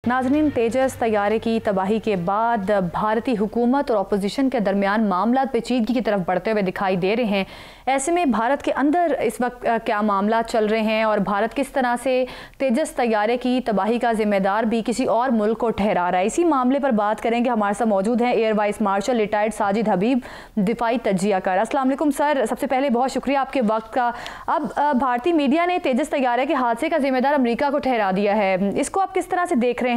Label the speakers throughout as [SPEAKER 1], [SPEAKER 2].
[SPEAKER 1] नाज़रीन, तेजस तैयारे की तबाही के बाद भारतीय हुकूमत और अपोजिशन के दरमियान मामला पेचीदगी की तरफ बढ़ते हुए दिखाई दे रहे हैं। ऐसे में भारत के अंदर इस वक्त क्या मामला चल रहे हैं और भारत किस तरह से तेजस तैयारे की तबाही का जिम्मेदार भी किसी और मुल्क को ठहरा रहा है, इसी मामले पर बात करेंगे। हमारे साथ मौजूद हैं air vice marshal retired Sajid Habib, दिफाई तज्जियाकार। अस्सलाम वालेकुम सर, सबसे पहले बहुत शुक्रिया आपके वक्त का। अब भारतीय मीडिया ने तेजस तैयारे के हादसे का जिम्मेदार अमेरिका को ठहरा दिया है, इसको आप किस तरह से देख रहे हैं?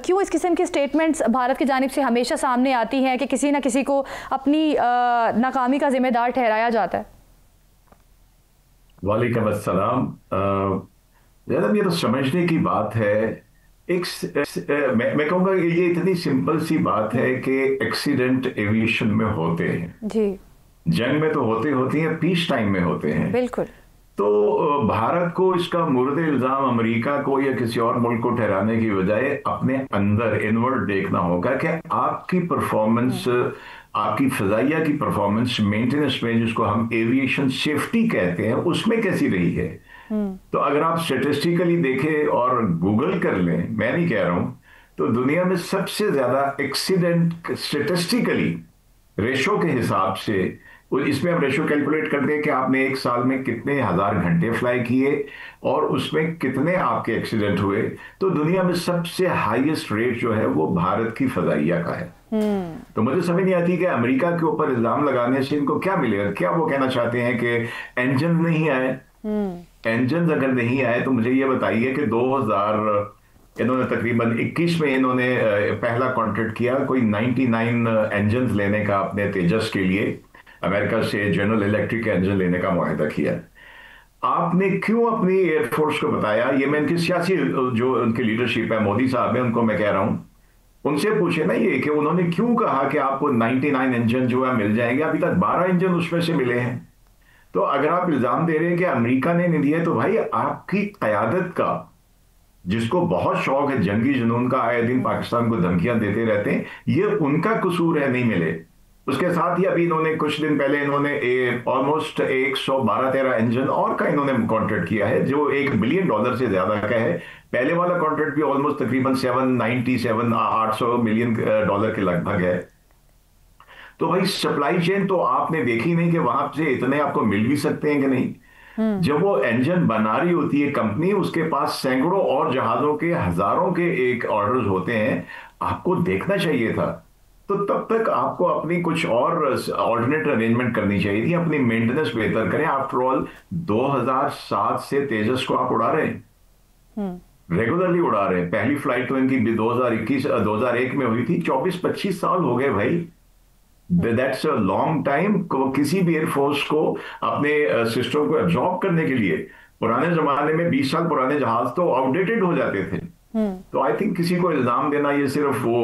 [SPEAKER 1] क्यों इस किस्म की स्टेटमेंट्स भारत की जानिब से हमेशा सामने आती हैं कि किसी न किसी को अपनी नाकामी का जिम्मेदार ठहराया जाता है?
[SPEAKER 2] वालेकुम अस्सलाम। ये तो समझने की बात है। मैं कहूँगा कि ये इतनी सिंपल सी बात है कि एक्सीडेंट एविएशन में होते हैं जी, जंग में तो होती हैं, पीस टाइम में होते हैं।
[SPEAKER 1] बिल्कुल।
[SPEAKER 2] तो भारत को इसका मुर्द इल्जाम अमेरिका को या किसी और मुल्क को ठहराने की बजाय अपने अंदर इनवर्ड देखना होगा कि आपकी परफॉर्मेंस, आपकी फजाइया की परफॉर्मेंस मेंटेनेंस में, जिसको हम एविएशन सेफ्टी कहते हैं, उसमें कैसी रही है। तो अगर आप स्टेटिस्टिकली देखें और गूगल कर लें, मैं नहीं कह रहा हूं, तो दुनिया में सबसे ज्यादा एक्सीडेंट स्टेटिस्टिकली रेशो के हिसाब से, इसमें हम रेशो कैलकुलेट करते हैं कि आपने एक साल में कितने हजार घंटे फ्लाई किए और उसमें कितने आपके एक्सीडेंट हुए। तो दुनिया में सबसे हाईएस्ट रेट जो है वो भारत की फजाइया का है। तो मुझे समझ नहीं आती कि अमेरिका के ऊपर इल्जाम लगाने से इनको क्या मिलेगा। क्या वो कहना चाहते हैं कि इंजन नहीं आए? इंजन अगर नहीं आए तो मुझे ये बताइए कि 2000 इन्होंने तकरीबन 21 में इन्होंने पहला कॉन्ट्रैक्ट किया कोई 99 इंजन लेने का अपने तेजस के लिए, अमेरिका से जनरल इलेक्ट्रिक का इंजन लेने का मुआहदा किया। आपने क्यों अपनी एयरफोर्स को बताया? ये मैं इनकी सियासी जो उनकी लीडरशिप है, मोदी साहब है, उनको मैं कह रहा हूं, उनसे पूछे ना ये कि उन्होंने क्यों कहा कि आपको 99 इंजन जो है मिल जाएंगे। अभी तक 12 इंजन उसमें से मिले हैं। तो अगर आप इल्जाम दे रहे हैं कि अमेरिका ने नहीं दिया, तो भाई आपकी कयादत का, जिसको बहुत शौक है जंगी जुनून का, आए दिन पाकिस्तान को धमकियां देते रहते हैं, ये उनका कसूर है नहीं मिले। उसके साथ ही अभी इन्होंने कुछ दिन पहले इन्होंने ऑलमोस्ट 112-13 इंजन और का इन्होंने कॉन्ट्रैक्ट किया है, जो $1 बिलियन से ज्यादा का है। पहले वाला कॉन्ट्रैक्ट भी ऑलमोस्ट तकरीबन 800 मिलियन डॉलर के लगभग है। तो भाई सप्लाई चेन तो आपने देखी नहीं कि वहां से इतने आपको मिल भी सकते हैं कि नहीं। जब वो इंजन बना रही होती है कंपनी, उसके पास सैकड़ों और जहाजों के, हजारों के एक ऑर्डर्स होते हैं, आपको देखना चाहिए था। तो तब तक आपको अपनी कुछ और ऑल्टरनेट अरेंजमेंट करनी चाहिए थी, अपनी मेंटेनेंस बेहतर करें। आफ्टर ऑल 2007 से तेजस को आप उड़ा रहे हैं, रेगुलरली उड़ा रहे हैं। पहली फ्लाइट तो इनकी 2001 में हुई थी। 24-25 साल हो गए भाई, दैट्स अ लॉन्ग टाइम। किसी भी एयरफोर्स को अपने सिस्टम को एब्जॉर्ब करने के लिए, पुराने जमाने में 20 साल पुराने जहाज तो आउटडेटेड हो जाते थे। तो आई थिंक किसी को इल्जाम देना ये सिर्फ वो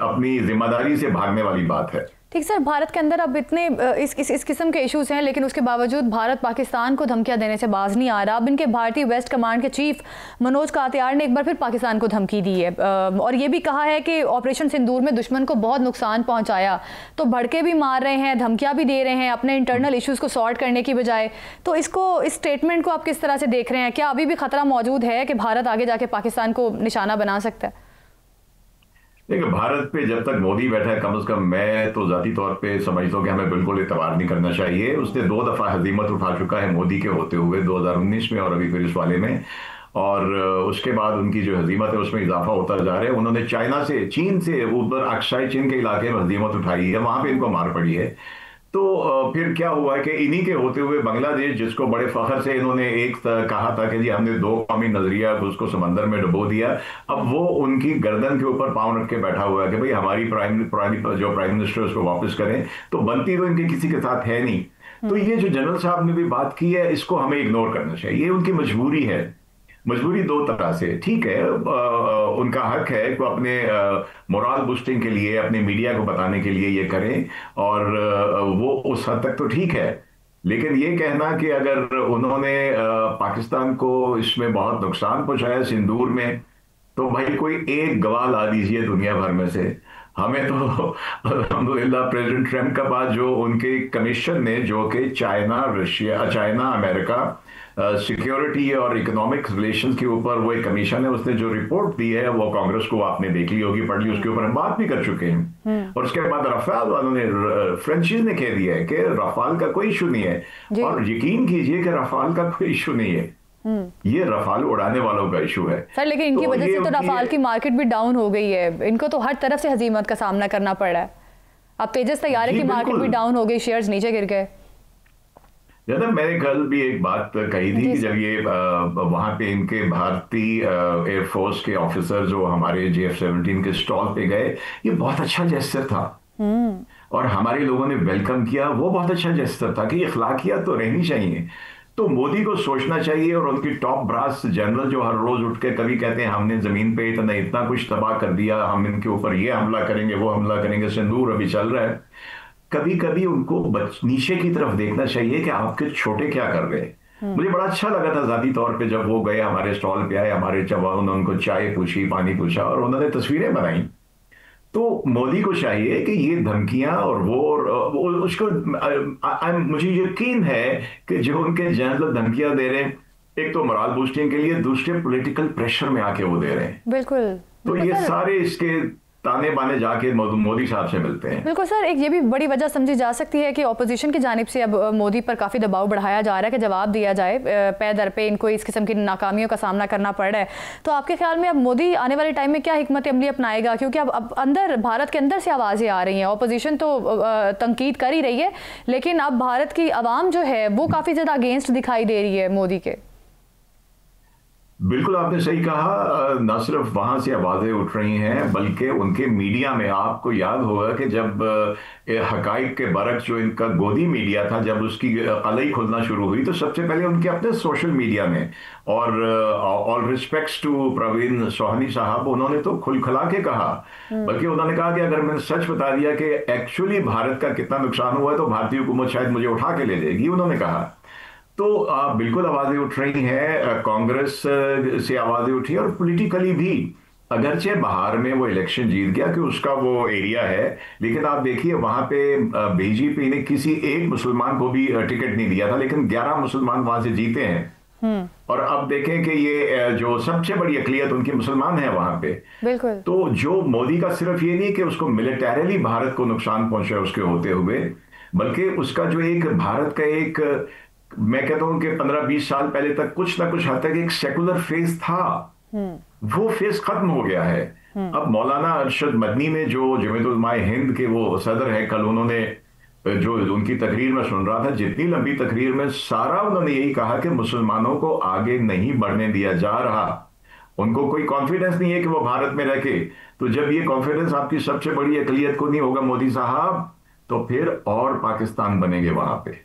[SPEAKER 2] अपनी जिम्मेदारी से भागने वाली बात है।
[SPEAKER 1] ठीक सर, भारत के अंदर अब इतने इस किस्म के इश्यूज हैं, लेकिन उसके बावजूद भारत पाकिस्तान को धमकियां देने से बाज नहीं आ रहा। अब इनके भारतीय वेस्ट कमांड के चीफ मनोज कात्यार ने एक बार फिर पाकिस्तान को धमकी दी है और ये भी कहा है कि ऑपरेशन सिंदूर में दुश्मन को बहुत नुकसान पहुंचाया। तो भड़के भी मार रहे हैं, धमकियां भी दे रहे हैं अपने इंटरनल इश्यूज को सॉर्ट करने की बजाय। तो इस स्टेटमेंट को आप किस तरह से देख रहे हैं? क्या अभी भी खतरा मौजूद है कि भारत आगे जाके पाकिस्तान को निशाना बना सकता है?
[SPEAKER 2] देखिए, भारत पे जब तक मोदी बैठा है, कम से कम मैं तो जाती तौर पे समझता हूँ कि हमें बिल्कुल एतबार नहीं करना चाहिए। उसने 2 दफा हजीमत उठा चुका है मोदी के होते हुए, 2019 में और अभी फिर इस वाले में। और उसके बाद उनकी जो हजीमत है उसमें इजाफा होता जा रहा है। उन्होंने चाइना से, चीन से, उधर अक्साई चीन के इलाके में हजीमत उठाई है, वहां पे इनको मार पड़ी है। तो फिर क्या हुआ कि इन्हीं के होते हुए बांग्लादेश, जिसको बड़े फखर से इन्होंने एक कहा था कि जी हमने 2 कौमी नजरिया, उसको समंदर में डुबो दिया, अब वो उनकी गर्दन के ऊपर पांव रख के बैठा हुआ है कि भाई हमारी जो प्राइम मिनिस्टर उसको वापस करें। तो बनती तो इनके किसी के साथ है नहीं। तो ये जो जनरल साहब ने भी बात की है, इसको हमें इग्नोर करना चाहिए। उनकी मजबूरी है, मजबूरी 2 तरह से। ठीक है, उनका हक है कि अपने मोरल बूस्टिंग के लिए, अपने मीडिया को बताने के लिए ये करें, और वो उस हद तक तो ठीक है। लेकिन ये कहना कि अगर उन्होंने पाकिस्तान को इसमें बहुत नुकसान पहुंचाया सिंदूर में, तो भाई कोई एक गवाह ला दीजिए दुनिया भर में से। हमें तो अल्हम्दुलिल्लाह प्रेसिडेंट ट्रम्प का बाद जो उनके कमीशन ने, जो कि China, Russia, China, America, security और इकोनॉमिक रिलेशंस के ऊपर वो एक कमीशन है, उसने जो रिपोर्ट दी है वो कांग्रेस को आपने देख ली होगी, पढ़ ली, उसके ऊपर हम बात भी कर चुके हैं। और उसके बाद रफाल वालों ने, फ्रेंचीज ने कह दिया है कि रफाल का कोई इशू नहीं है, और यकीन कीजिए कि रफाल का कोई इशू नहीं है, ये रफाल उड़ाने वालों का इशू है
[SPEAKER 1] सर। लेकिन इनकी वजह से तो रफाल की मार्केट भी डाउन हो गई है, इनको तो हर तरफ से हजीमत का सामना करना पड़ रहा है। अब तेजस तैयारे की मार्केट भी डाउन हो गई, शेयर्स नीचे गिर गए।
[SPEAKER 2] जनाब मैंने कल भी एक बात कही थी कि जब ये वहां पे इनके भारतीय एयरफोर्स के ऑफिसर जो हमारे JF-17 के स्टॉल पे गए, ये बहुत अच्छा जेस्चर था और हमारे लोगों ने वेलकम किया, वो बहुत अच्छा जेस्चर था कि अखलाकियात तो रहनी चाहिए। तो मोदी को सोचना चाहिए, और उनकी टॉप ब्रास जनरल जो हर रोज उठ के कभी कहते हैं हमने जमीन पे इतना कुछ तबाह कर दिया, हम इनके ऊपर ये हमला करेंगे वो हमला करेंगे, सिंदूर अभी चल रहा है, कभी कभी उनको नीचे की तरफ देखना चाहिए कि आपके छोटे क्या कर रहे हैं। मुझे बड़ा अच्छा लगा था जाती तौर पे जब वो गए हमारे स्टॉल पे आए, हमारे जवान ने उनको चाय पूछी, पानी पूछा, और उन्होंने तस्वीरें बनाई। तो मोदी को चाहिए कि ये धमकियां और वो उसको मुझे यकीन है कि जो उनके जनरल धमकियां दे रहे हैं, एक तो मोरल बूस्टिंग के लिए, दूसरे पॉलिटिकल प्रेशर में आके वो दे रहे हैं।
[SPEAKER 1] बिल्कुल।
[SPEAKER 2] तो ये सारे इसके ताने बाने जाके मोदी साहब से मिलते हैं।
[SPEAKER 1] बिल्कुल सर, एक ये भी बड़ी वजह समझी जा सकती है कि ऑपोजिशन की जानिब से अब मोदी पर काफ़ी दबाव बढ़ाया जा रहा है कि जवाब दिया जाए, पे दर पे इनको इस किस्म की नाकामियों का सामना करना पड़ रहा है। तो आपके ख्याल में अब मोदी आने वाले टाइम में क्या हिकमत अमली अपनाएगा? क्योंकि अब अंदर भारत के अंदर से आवाज़ें आ रही हैं, ऑपोजिशन तो तनकीद कर ही रही है, लेकिन अब भारत की आवाम जो है वो काफ़ी ज़्यादा अगेंस्ट दिखाई दे रही है मोदी के।
[SPEAKER 2] बिल्कुल आपने सही कहा, न सिर्फ वहां से आवाजें उठ रही हैं बल्कि उनके मीडिया में, आपको याद होगा कि जब हकाइक के बरक जो इनका गोदी मीडिया था, जब उसकी कलई खुलना शुरू हुई तो सबसे पहले उनके अपने सोशल मीडिया में, और all respects to Praveen Sohani साहब, उन्होंने तो खुलखला के कहा, बल्कि उन्होंने कहा कि अगर मैंने सच बता दिया कि एक्चुअली भारत का कितना नुकसान हुआ है तो भारतीय हुकूमत शायद मुझे उठा के ले जाएगी, उन्होंने कहा। तो बिल्कुल आवाजें उठ रही हैं, कांग्रेस से आवाजें उठी, और पॉलिटिकली भी, अगरचे बाहर में वो इलेक्शन जीत गया कि उसका वो एरिया है, लेकिन आप देखिए वहां पे बीजेपी ने किसी एक मुसलमान को भी टिकट नहीं दिया था, लेकिन 11 मुसलमान वहां से जीते हैं। और अब देखें कि ये जो सबसे बड़ी अकलियत उनकी मुसलमान है वहां पे।
[SPEAKER 1] बिल्कुल।
[SPEAKER 2] तो जो मोदी का सिर्फ ये नहीं कि उसको मिलिटरीली भारत को नुकसान पहुंचा उसके होते हुए, बल्कि उसका जो एक भारत का एक, मैं कहता हूं कि 15-20 साल पहले तक कुछ ना कुछ हद तक एक सेकुलर फेज था, वो फेज खत्म हो गया है। अब मौलाना अरशद मदनी ने, जो जमीयत उलमा हिंद के वो सदर हैं, कल उन्होंने जो उनकी तकरीर में सुन रहा था, जितनी लंबी तकरीर में सारा उन्होंने यही कहा कि मुसलमानों को आगे नहीं बढ़ने दिया जा रहा, उनको कोई कॉन्फिडेंस नहीं है कि वो भारत में रह के। तो जब ये कॉन्फिडेंस आपकी सबसे बड़ी अकलियत को नहीं होगा मोदी साहब, तो फिर और पाकिस्तान बनेंगे वहां पे।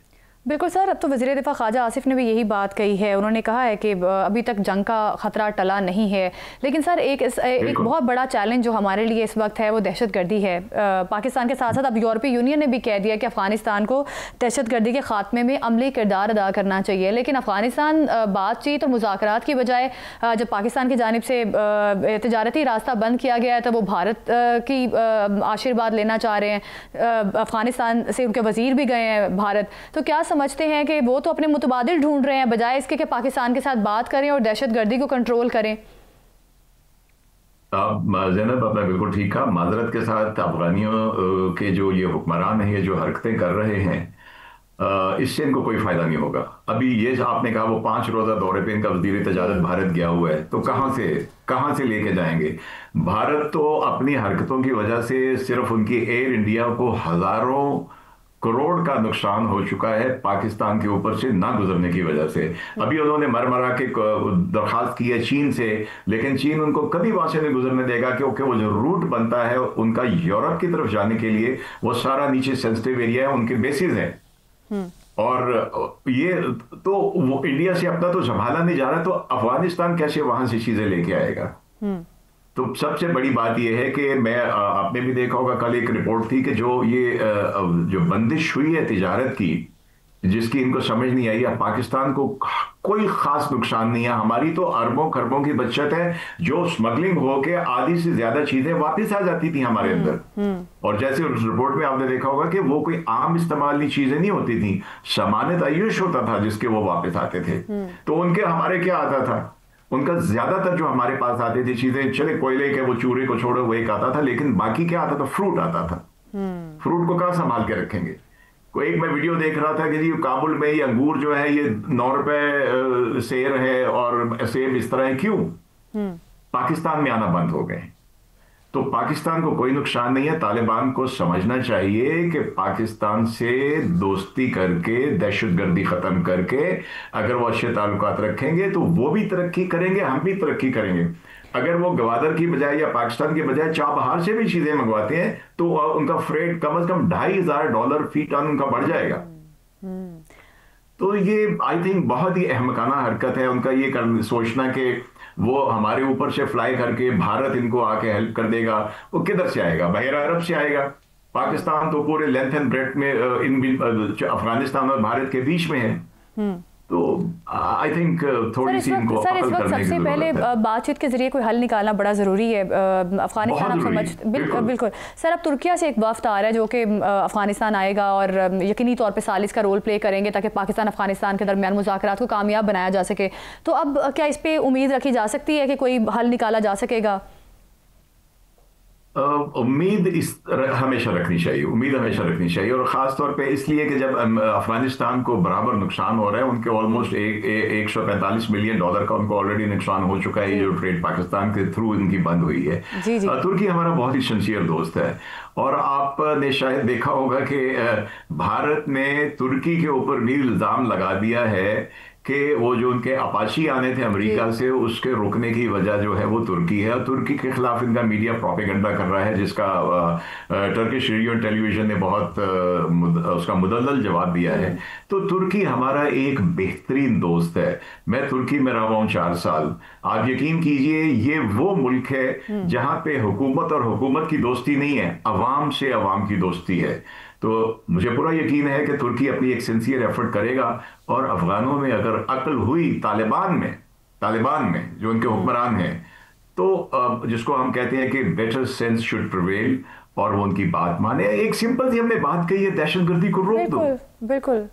[SPEAKER 1] बिल्कुल सर, अब तो वज़ीर दिफ़ा ख्वाजा आसिफ ने भी यही बात कही है। उन्होंने कहा है कि अभी तक जंग का ख़तरा टला नहीं है, लेकिन सर एक बहुत बड़ा चैलेंज जो हमारे लिए इस वक्त है वो दहशतगर्दी है। पाकिस्तान के साथ साथ अब यूरोपीय यूनियन ने भी कह दिया कि अफ़गानिस्तान को दहशतगर्दी के ख़ात्मे में अमली किरदार अदा करना चाहिए, लेकिन अफ़गानिस्तान बातचीत और मुज़ाकरात की बजाय जब पाकिस्तान की जानिब से तजारती रास्ता बंद किया गया है तो वो भारत की आशीर्वाद लेना चाह रहे हैं। अफ़गानिस्तान से उनके वज़ीर भी गए हैं भारत। तो क्या समझते हैं कि वो तो अपने मुतबादिल ढूंढ रहे हैं बजाय इसके कि पाकिस्तान के साथ बात करें और दहशतगर्दी को कंट्रोल करें?
[SPEAKER 2] ज़ैनब आपने बिल्कुल ठीक कहा, माजरत के साथ अफगानियों के जो ये हुक्मरान हैं, ये जो हरकतें कर रहे हैं, इससे इनको कोई फायदा नहीं होगा। अभी ये आपने कहा वो 5 रोजा दौरे पे इनका वजीर तजारत भारत गया हुआ है, तो कहां से लेके जाएंगे? भारत तो अपनी हरकतों की वजह से सिर्फ उनकी एयर इंडिया को हजारों करोड़ का नुकसान हो चुका है पाकिस्तान के ऊपर से ना गुजरने की वजह से। अभी उन्होंने मरमरा के दरखास्त की है चीन से, लेकिन चीन उनको कभी वहां से नहीं गुजरने देगा, क्योंकि वो जो रूट बनता है उनका यूरोप की तरफ जाने के लिए, वो सारा नीचे सेंसिटिव एरिया है, उनके बेसिस हैं। और ये तो वो इंडिया से अपना तो संभाला नहीं जा रहा, तो अफगानिस्तान कैसे वहां से चीजें लेके आएगा? तो सबसे बड़ी बात यह है कि आपने भी देखा होगा, कल एक रिपोर्ट थी कि जो बंदिश हुई है तिजारत की, जिसकी इनको समझ नहीं आई है। पाकिस्तान को कोई खास नुकसान नहीं है, हमारी तो अरबों खरबों की बचत है, जो स्मगलिंग होके आधी से ज्यादा चीजें वापस आ जाती थी हमारे अंदर। और जैसे उस रिपोर्ट में आपने देखा होगा कि वो कोई आम इस्तेमाल की चीजें नहीं होती थी, सामान्य आयुष होता था जिसके वो वापस आते थे। तो उनके हमारे क्या आता था, उनका ज्यादातर जो हमारे पास आती थी चीजें, चले कोयले के वो चूरे को छोड़ो वो एक आता था, लेकिन बाकी क्या आता था, फ्रूट आता था। फ्रूट को कहां संभाल के रखेंगे। कोई एक मैं वीडियो देख रहा था कि जी काबुल में ये अंगूर जो है ये 9 रुपए सेर है और सेब इस तरह है, क्यों पाकिस्तान में आना बंद हो गए। तो पाकिस्तान को कोई नुकसान नहीं है। तालिबान को समझना चाहिए कि पाकिस्तान से दोस्ती करके, दहशतगर्दी खत्म करके अगर वो अच्छे ताल्लुकात रखेंगे तो वो भी तरक्की करेंगे, हम भी तरक्की करेंगे। अगर वो गवादर की बजाय या पाकिस्तान की बजाय चाबहार से भी चीजें मंगवाते हैं तो उनका फ्रेट कम से कम $2,500 फी टन उनका बढ़ जाएगा। तो ये आई थिंक बहुत ही अहमकाना हरकत है उनका, ये सोचना कि वो हमारे ऊपर से फ्लाई करके भारत इनको आके हेल्प कर देगा। वो किधर से आएगा, बहरा अरब से आएगा। पाकिस्तान तो पूरे लेंथ एंड ब्रेथ में अफगानिस्तान और भारत के बीच में है। तो आई थिंक थोड़ी सी इनको
[SPEAKER 1] सर, इस वक्त सबसे पहले बातचीत के जरिए कोई हल निकालना बड़ा ज़रूरी है। अफगानिस्तान आप समझ बिल्कुल सर, अब तुर्किया से एक वफ्द आ रहा है जो कि अफगानिस्तान आएगा और यकीनी तौर पे सालिस का रोल प्ले करेंगे ताकि पाकिस्तान अफगानिस्तान के दरमियान मुज़ाकरात को कामयाब बनाया जा सके। तो अब क्या इस पर उम्मीद रखी जा सकती है कि कोई हल निकाला जा सकेगा?
[SPEAKER 2] उम्मीद हमेशा रखनी चाहिए, उम्मीद हमेशा रखनी चाहिए, और ख़ास तौर पे इसलिए कि जब अफगानिस्तान को बराबर नुकसान हो रहा है, उनके ऑलमोस्ट $145 मिलियन का उनको ऑलरेडी नुकसान हो चुका है, ये जो ट्रेड पाकिस्तान के थ्रू इनकी बंद हुई है। तुर्की हमारा बहुत ही सिंसियर दोस्त है, और आपने शायद देखा होगा कि भारत ने तुर्की के ऊपर भी इल्ज़ाम लगा दिया है कि वो जो उनके अपाची आने थे अमेरिका से, उसके रुकने की वजह जो है वो तुर्की है। और तुर्की के खिलाफ इनका मीडिया प्रोपेगेंडा कर रहा है, जिसका टर्किश रेडियो और टेलीविजन ने बहुत उसका मुदल्लल जवाब दिया है। तो तुर्की हमारा एक बेहतरीन दोस्त है। मैं तुर्की में रहा हूँ 4 साल। आप यकीन कीजिए ये वो मुल्क है जहां पे हुकूमत और हुकूमत की दोस्ती नहीं है, अवाम से अवाम की दोस्ती है। तो मुझे पूरा यकीन है कि तुर्की अपनी एक सिंसियर एफर्ट करेगा, और अफगानों में अगर अक्ल हुई, तालिबान में जो उनके हुक्मरान हैं, तो जिसको हम कहते हैं कि बेटर सेंस शुड प्रिवेल, और वो उनकी बात माने। एक सिंपल सी हमने बात कही है, दहशतगर्दी को रोक दो।
[SPEAKER 1] बिल्कुल।